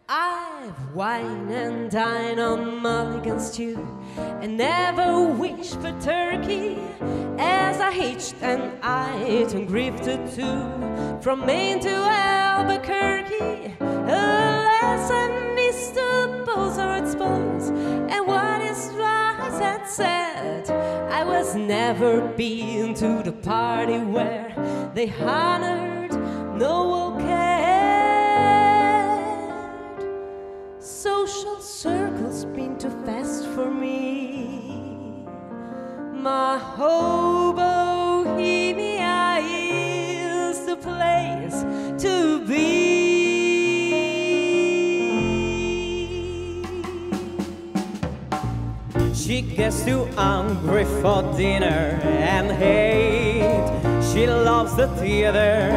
I've wined and dined on mulligan stew and never wished for turkey. As I hitched and I and drifted too from Maine to Albuquerque. Alas, I missed the buzzard's balls, and what is right had said, I was never been to the party where they honored Noel cared. Social circles been too fast for me. My hobo bohemia is the place to be. She gets too hungry for dinner and hate. She loves the theater,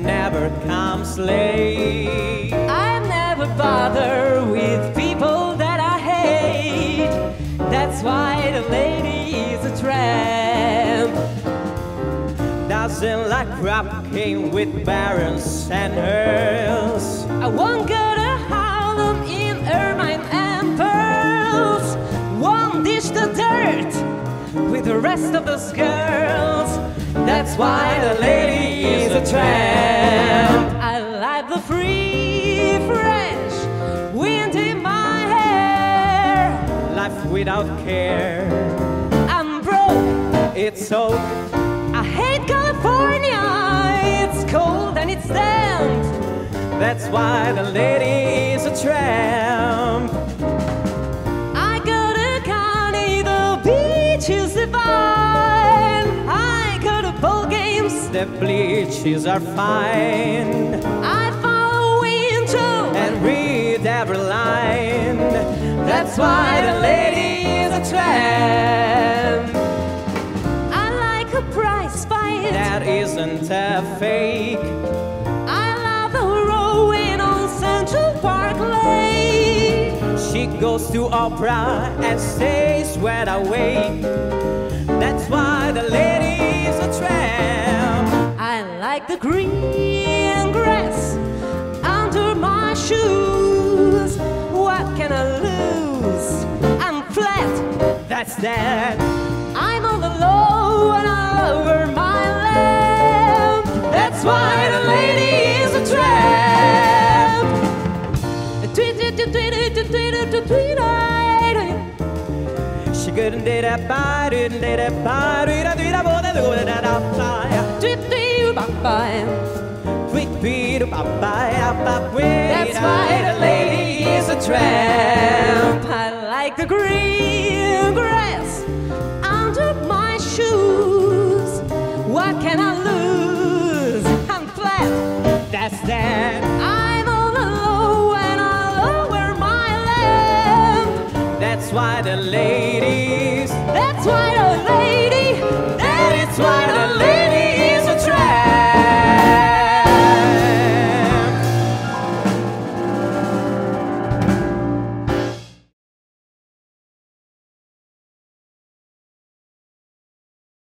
never comes late. I never bother with people that I hate. That's why the lady is a tramp. Doesn't like rocking with barons and earls. I won't go to Harlem in ermine and pearls. Won't dish the dirt with the rest of those girls. That's why the lady is a tramp. I like the free, fresh wind in my hair. Life without care. I'm broke, It's so. I hate California. It's cold and it's damp. That's why the lady is a tramp. I go to Connie, the beach is divine. I go to ball games, The bleachers are fine. I follow winter And read every line. That's why the lady is a tramp. I like a prize fight. That isn't a fake. I love the rowing on Central Park Lake. She goes to opera and stays wide awake. That's why the lady is a tramp. I like the green grass under my shoes. What can I lose? I'm flat. That's that. I'm on the low and all over my lamp. That's why the lady is a tramp. She couldn't do that bye, didn't do that bye, didn't do that bye, didn't do that bye. That's why the lady is a tramp. I like the green grass under my shoes. What can I lose? I'm flat. That's that. I'm on the low and all over my lamp. That's why the lady